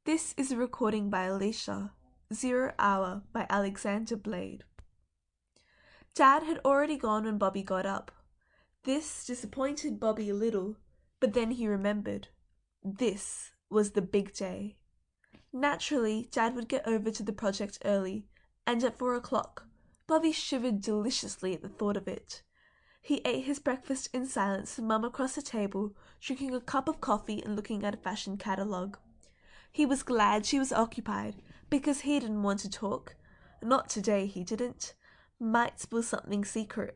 This is a recording by Alicia. 0 Hour by Alexander Blade. Dad had already gone when Bobby got up. This disappointed Bobby a little, but then he remembered. This was the big day. Naturally, Dad would get over to the project early, and at 4 o'clock, Bobby shivered deliciously at the thought of it. He ate his breakfast in silence with Mum across the table, drinking a cup of coffee and looking at a fashion catalogue. He was glad she was occupied, because he didn't want to talk. Not today, he didn't. Might spill something secret.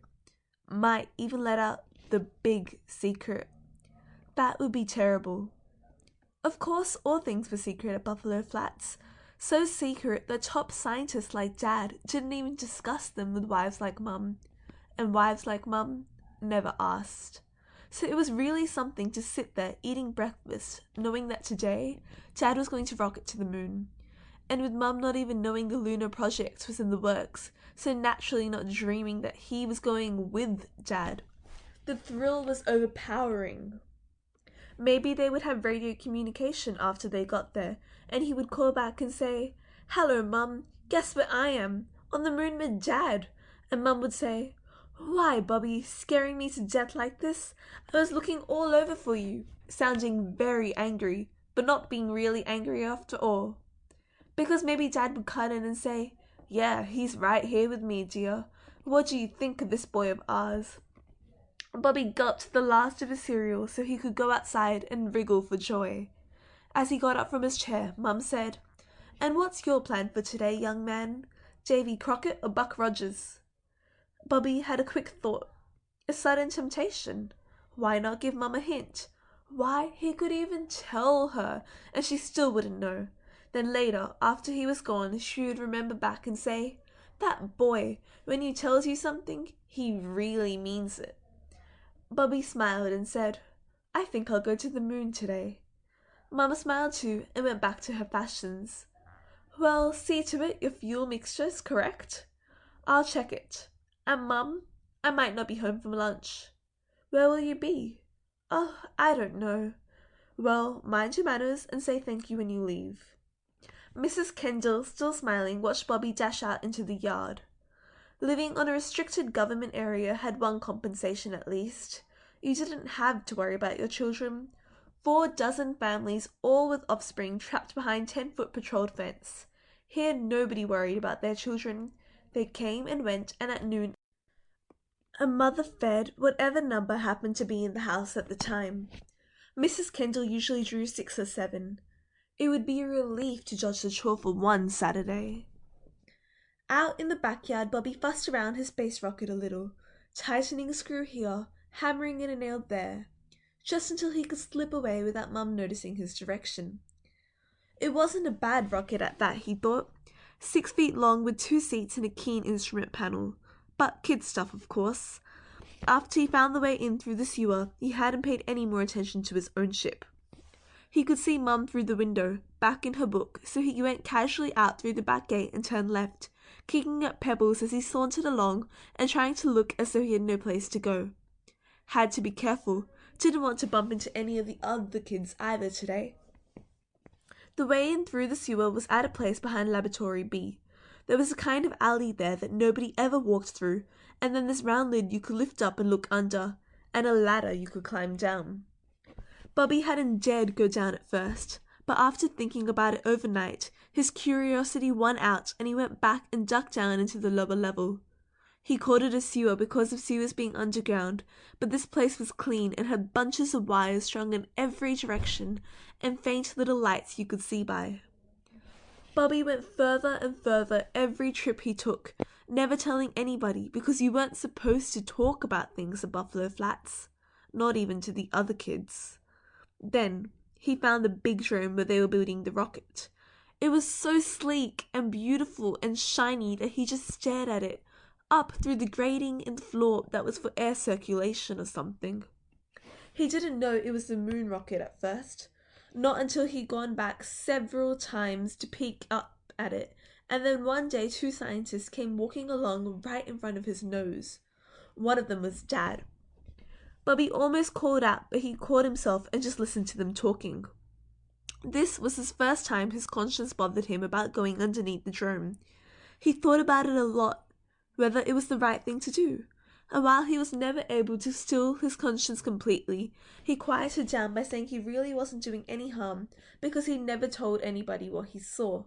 Might even let out the big secret. That would be terrible. Of course, all things were secret at Buffalo Flats. So secret that top scientists like Dad didn't even discuss them with wives like Mum. And wives like Mum never asked. So it was really something to sit there eating breakfast, knowing that today, Dad was going to rocket to the moon. And with Mum not even knowing the lunar project was in the works, so naturally not dreaming that he was going with Dad. The thrill was overpowering. Maybe they would have radio communication after they got there, and he would call back and say, "Hello, Mum, guess where I am? On the moon with Dad." And Mum would say, "Why, Bobby, scaring me to death like this? I was looking all over for you," sounding very angry, but not being really angry after all. Because maybe Dad would cut in and say, "Yeah, he's right here with me, dear. What do you think of this boy of ours?" Bobby gulped the last of his cereal so he could go outside and wriggle for joy. As he got up from his chair, Mum said, "And what's your plan for today, young man? Davy Crockett or Buck Rogers?" Bobby had a quick thought. A sudden temptation. Why not give Mum a hint? Why, he could even tell her, and she still wouldn't know. Then later, after he was gone, she would remember back and say, "That boy, when he tells you something, he really means it." Bobby smiled and said, "I think I'll go to the moon today." Mum smiled too and went back to her fashions. "Well, see to it your fuel mixture's correct." "I'll check it. And Mum, I might not be home from lunch." "Where will you be?" "Oh, I don't know." "Well, mind your manners and say thank you when you leave." Mrs. Kendall, still smiling, watched Bobby dash out into the yard. Living on a restricted government area had one compensation at least. You didn't have to worry about your children. 4 dozen families, all with offspring, trapped behind 10-foot patrolled fence. Here nobody worried about their children. They came and went, and at noon a mother fed whatever number happened to be in the house at the time. Mrs. Kendall usually drew 6 or 7. It would be a relief to dodge the chore for one Saturday. Out in the backyard, Bobby fussed around his space rocket a little, tightening a screw here, hammering in a nail there, just until he could slip away without Mum noticing his direction. It wasn't a bad rocket at that, he thought. 6 feet long with 2 seats and a keen instrument panel. But kid stuff, of course. After he found the way in through the sewer, he hadn't paid any more attention to his own ship. He could see Mum through the window, back in her book, so he went casually out through the back gate and turned left, kicking up pebbles as he sauntered along and trying to look as though he had no place to go. Had to be careful. Didn't want to bump into any of the other kids either today. The way in through the sewer was at a place behind Laboratory B. There was a kind of alley there that nobody ever walked through, and then this round lid you could lift up and look under, and a ladder you could climb down. Bobby hadn't dared go down at first, but after thinking about it overnight, his curiosity won out and he went back and ducked down into the lower level. He called it a sewer because of sewers being underground, but this place was clean and had bunches of wires strung in every direction and faint little lights you could see by. Bobby went further and further every trip he took, never telling anybody because you weren't supposed to talk about things at Buffalo Flats, not even to the other kids. Then he found the big room where they were building the rocket. It was so sleek and beautiful and shiny that he just stared at it, up through the grating in the floor that was for air circulation or something. He didn't know it was the moon rocket at first. Not until he'd gone back several times to peek up at it, and then one day 2 scientists came walking along right in front of his nose. One of them was Dad. Bobby almost called out, but he caught himself and just listened to them talking. This was his first time his conscience bothered him about going underneath the drone. He thought about it a lot, whether it was the right thing to do. And while he was never able to still his conscience completely, he quieted down by saying he really wasn't doing any harm because he never told anybody what he saw.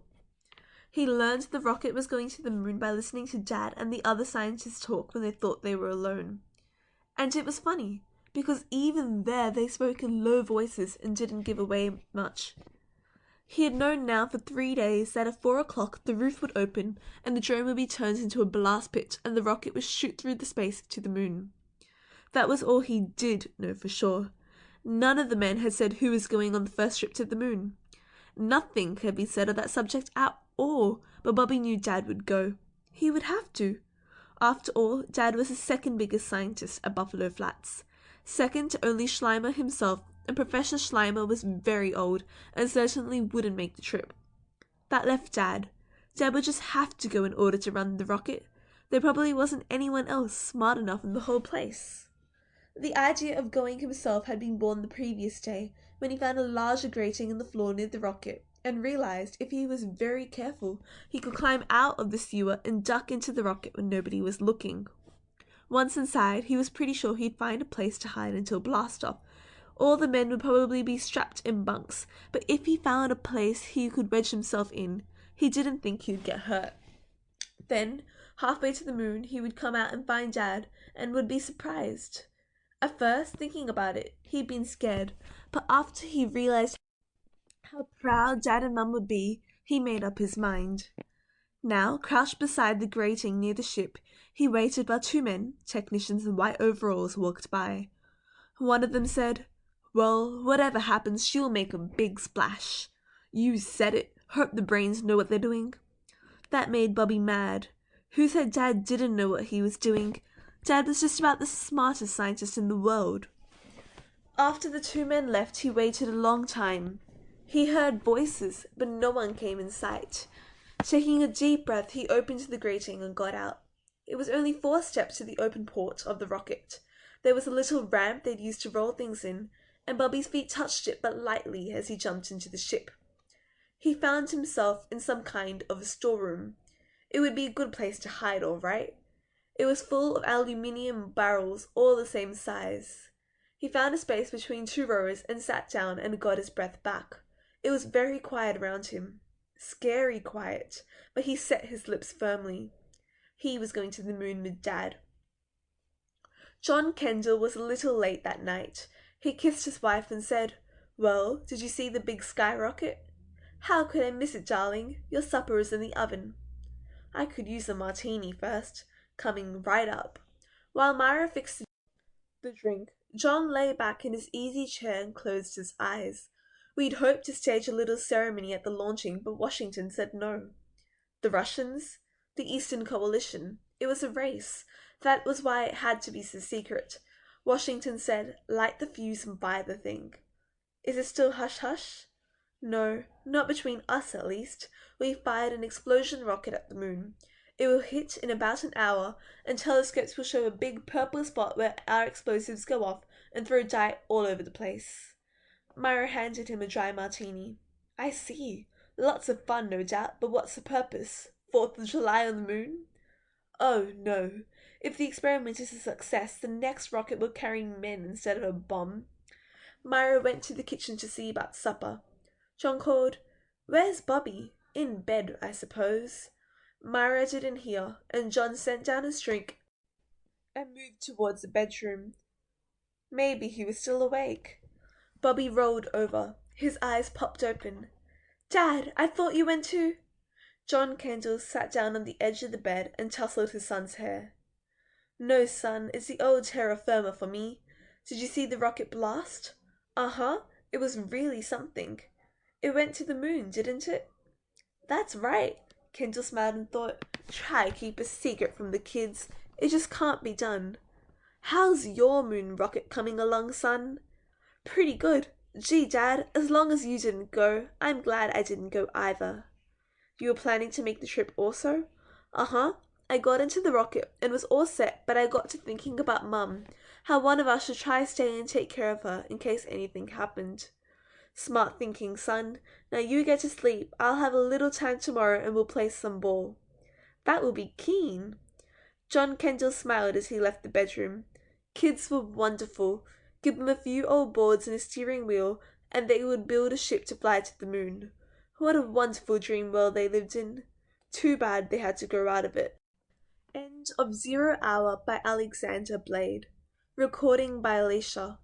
He learned the rocket was going to the moon by listening to Dad and the other scientists talk when they thought they were alone. And it was funny, because even there they spoke in low voices and didn't give away much. He had known now for 3 days that at 4 o'clock the roof would open and the drone would be turned into a blast pit and the rocket would shoot through the space to the moon. That was all he did know for sure. None of the men had said who was going on the first trip to the moon. Nothing had been said of that subject at all, but Bobby knew Dad would go. He would have to. After all, Dad was the second biggest scientist at Buffalo Flats, second to only Schleimer himself, and Professor Schleimer was very old and certainly wouldn't make the trip. That left Dad. Dad would just have to go in order to run the rocket. There probably wasn't anyone else smart enough in the whole place. The idea of going himself had been born the previous day, when he found a larger grating in the floor near the rocket, and realized if he was very careful, he could climb out of the sewer and duck into the rocket when nobody was looking. Once inside, he was pretty sure he'd find a place to hide until blast-off. All the men would probably be strapped in bunks, but if he found a place he could wedge himself in, he didn't think he'd get hurt. Then, halfway to the moon, he would come out and find Dad, and would be surprised. At first, thinking about it, he'd been scared, but after he realized how proud Dad and Mum would be, he made up his mind. Now, crouched beside the grating near the ship, he waited while 2 men, technicians in white overalls, walked by. One of them said, "Well, whatever happens, she'll make a big splash." "You said it. Hope the brains know what they're doing." That made Bobby mad. Who said Dad didn't know what he was doing? Dad was just about the smartest scientist in the world. After the 2 men left, he waited a long time. He heard voices, but no one came in sight. Taking a deep breath, he opened the grating and got out. It was only 4 steps to the open port of the rocket. There was a little ramp they'd used to roll things in, and Bobby's feet touched it but lightly as he jumped into the ship. He found himself in some kind of a storeroom. It would be a good place to hide, all right. It was full of aluminium barrels, all the same size. He found a space between 2 rows and sat down and got his breath back. It was very quiet around him. Scary quiet, but he set his lips firmly. He was going to the moon with Dad. John Kendall was a little late that night. He kissed his wife and said, "Well, did you see the big skyrocket?" "How could I miss it, darling? Your supper is in the oven." "I could use a martini first." Coming right up. While Myra fixed the drink, John lay back in his easy chair and closed his eyes. We'd hoped to stage a little ceremony at the launching, but Washington said no. The Russians? The Eastern Coalition. It was a race. That was why it had to be so secret. Washington said, "Light the fuse and fire the thing." "Is it still hush-hush?" "No, not between us at least. We fired an explosion rocket at the moon. It will hit in about an hour, and telescopes will show a big purple spot where our explosives go off and throw dye all over the place." Myra handed him a dry martini. "I see. Lots of fun, no doubt, but what's the purpose? 4th of July on the moon?" "Oh, no. If the experiment is a success, the next rocket will carry men instead of a bomb." Myra went to the kitchen to see about supper. John called, "Where's Bobby? In bed, I suppose." Myra didn't hear, and John sent down his drink and moved towards the bedroom. Maybe he was still awake. Bobby rolled over. His eyes popped open. "Dad, I thought you went to—" John Kendall sat down on the edge of the bed and tousled his son's hair. "No, son, it's the old terra firma for me. Did you see the rocket blast?" "Uh-huh. It was really something." "It went to the moon, didn't it?" "That's right." Kendall smiled and thought, "Try keep a secret from the kids. It just can't be done." "How's your moon rocket coming along, son?" "Pretty good. Gee, Dad, as long as you didn't go, I'm glad I didn't go either." "You were planning to make the trip also?" "Uh-huh. I got into the rocket and was all set, but I got to thinking about Mum, how one of us should try stay and take care of her in case anything happened." Smart thinking, son. Now you get to sleep. I'll have a little time tomorrow and we'll play some ball. That will be keen. John Kendall smiled as he left the bedroom. Kids were wonderful. Give them a few old boards and a steering wheel, and they would build a ship to fly to the moon. What a wonderful dream world they lived in. Too bad they had to grow out of it. End of Zero Hour by Alexander Blade. Recording by Alicia.